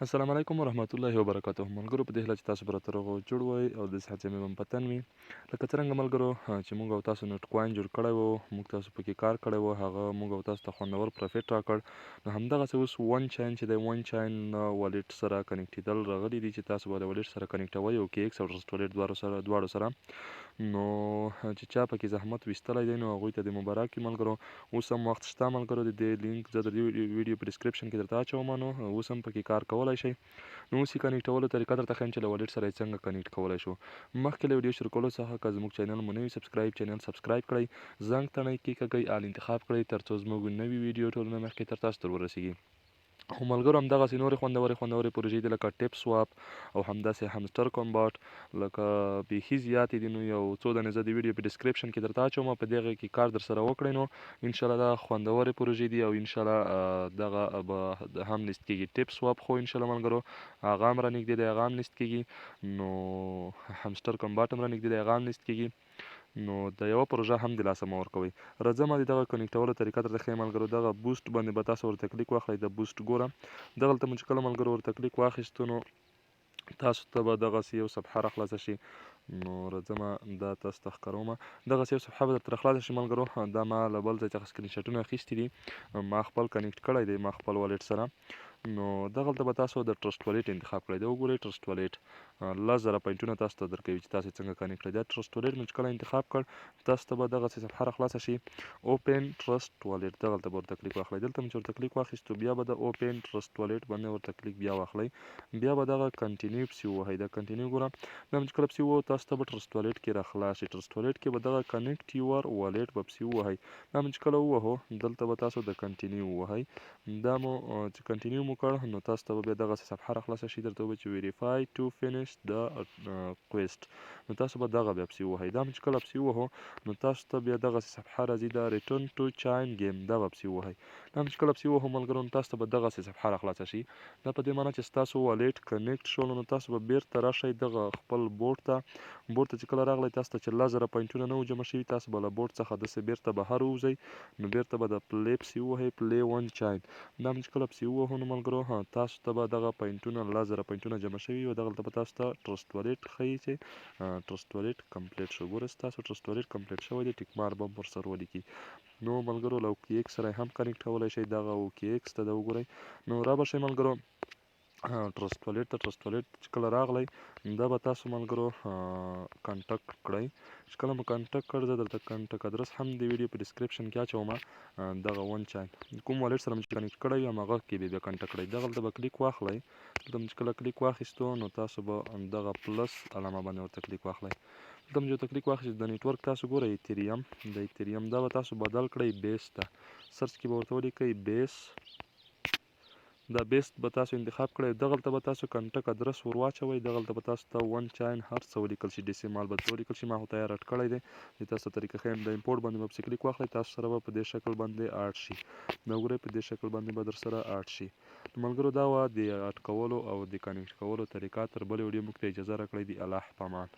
السلام علیکم ورحمت الله وبرکاته. ملګرو په دې هیله چې تاسو به راته روغ او جوړ وئ او داسې هڅې مې هم په تن وي. لکه څرنګه ملګرو چې موږ او تاسو نوټ کوین جوړ کړی و، موږ تاسو پکې کار کړی و، هغه موږ او تاسو ته خوندور پروفیټ راکړ. نو همدغسې اوس ون چاین چې دی، ون چاین والټ سره کنیکټېدل راغلي دي چې تاسو به د والټ سره کنیکټوئ او کې ایکس او ټرسټ والټ دواړو سره. نو چې چا پکې زحمت ویستلی دی نو هغوی ته دې مبارک وي ملګرو. اوس هم وخت شته ملګرو، د دې لینک زه د دې ویډیو په ډسکرپشن کې درته اچوم، نو اوس هم پکې کار کولی شئ. نو اوس یې کنیکټولو طریقه درته ښیم چې له والټ سره یې څنګه کنیکټ کولی شو. مخکې له ویډیو شروع کولو څخه که زموږ چینل مو نه وي سبسکرایب کړئ، زنګ تڼۍ کېکاږئ، آل انتخاب کړئ تر څو زموږ نوي ویډیو ټول نه مخکې تر تاسو ته ورسیږي. خو ملګرو همدغسې نورې خوندورې پروژې دي لکه ټیپ سواپ او همداسې همسټر کمباټ، لکه بیخي زیاتې دي. نو یو څو دانې زه د ویډیو په ډسکرپشن کې درته اچوم، په دغه کې کار درسره وکړئ نو انشاءالله دا خوندورې پروژې دي او انشاءالله دغه به هم لیست کېږي. ټیپ سواپ خو انشاءالله ملګرو هغه هم رانږدې دی، هغه هم لیست کېږي. نو همسټر کمباټ هم رانږدې دی، هغه هم لیست کېږي. نو د یوه پروژه هم د لاسه مه ورکوئ. راځم د دغه کنیکټولو طریقه درته ښیم ملګرو. دغه بوسټ باندې به تاسو ورته کلیک واخلئ، د بوسټ ګوره دغلته مو چې کله ملګرو ورته کلیک واخیستو نو تاسو ته به دغسې یو صفحه راخلاصه شي. نو راځمه دا تاسو ته ښکارومه، دغسې یو صفحه به درته راخلاصه شي ملګرو. دا ما له بل ځای څخه سکرین شاټونه اخیستي دي، ما خپل کنیکټ کړی دی ما خپل والټ سره. نو دغلته به تاسو د ټرسټ والټ انتخاب کړئ. دا وګورئ ټرسټ والټ 10,000 پوینټونه تاسو ته درکوي چې تاسو څنګه کنیکټ کړئ. دا ټرسټ والټ مو چې کله انتخاب کړ تاسو ته به دغسې صفحه راخلاصه شي، اوپن ټرسټ والټ، دغلته به ورته کلیک واخلئ. دلته مو چې ورته کلیک واخیستو بیا به د اوپن ټرسټ والټ باندې ورته کلیک بیا واخلئ، بیا به دغه کنټینیو پسې ووهئ. دا کنټینیو ګوره دا مو چې کله پسې ووهو تاسو ته به ټرسټ والټ کې راخلاص شي. ټرسټ والټ کې به دغه کنیکټ یور والټ به پسې ووهئ. دا مو چې کله ووهو دلته به تاسو د کنټینیو ووهئ. دا مو چې کنټینیو مو کړ نو تاسو ته به بیا دغسې صفحه راخلاصه شي، درته ووایي چې ویریفای ټو فینش د کویسټ، نو تاسو به دغه بیا پسې ووهئ. دا مو چې کله پسې ووهو نو تاسو ته بیا دغسې صفحه راځي، دا ریټرن ټو چاین گیم، دغه پسې ووهئ. دا مو چې کله پسې ووهو ملګرو نو تاسو ته به دغسې صفحه راخلاصه شي. دا په دې معنی چې ستاسو والټ کنیکټ شول نو تاسو به بیرته راشئ دغه خپل بورډ ته چې کله راغلی تاسو ته چې 10,000 پوینټونه نه وو جمع شوي، تاسو به له بورډ څخه داسې بیرته بهر ووځئ، نو بیرته به د پلی پسې ووهئ، پلی ون چاین. دا مو چې کله پسې ووهو نو ملګرو تاسو ته به دغه پوینټونه 10,000 پوینټونه جمع شوي وي، دغلته به تاسو ته ټرسټ والټ ښیي چې ټرسټ والټ کمپلیټ شو. ګوره ستاسو ټرسټ والټ کمپلیټ شوی دی، ټیک مار به هم ورسره ولیکي. نو ملګرو له اوکې ایکس سره هم کنیکټولی شئ. دغه اوکې ایکس ته دا وګورئ، نو را به شئ ملګرو ټرسټ والټ ته. ټرسټ والټ چې کله راغلی دا به تاسو ملګرو کنټکټ کړئ. چې کله مو کنټکټ کړ زه درته کنټکټ ادرس هم د ویډیو په ډسکرپشن کې اچوم. دغه ون چاین کوم والټ سره مو چې کنیکټ کړی وي همغه کې به بیا کنټکټ کړئ. دغلته به کلیک واخلئ، دلته مو چې کله کلیک واخیستو نو تاسو به دغه پلس علامه باندې ورته کلیک واخلئ. دلته مو چې ورته کلیک واخیست د نیټورک تاسو ګورئ ایتریم، د ایتریم دا به تاسو بدل کړئ بیس ته. سرچ کې به ورته ولیکئ بیس، دا بیسټ به تاسو انتخاب کړئ. دغلته به تاسو کنټکټ ادرس ور واچوئ، دغلته به تاسو ته ون چاین هر څه ولیکل شي، ډیسیمال به درته ولیکل شي. ما خو تیار اډ کړی دی، چې تاسو ته طریقه ښیم. د امپورټ باندې به پسې کلیک واخلئ، تاسو سره به په دې شکل باندې اډ شي. دا وګورئ په دې شکل باندې به در سره اډ شي. نو ملګرو دا وه د اډ کولو او د کنیکټ کولو طریقه. تر بلې ویډیو موږ ته اجازه راکړئ. د الله په امان.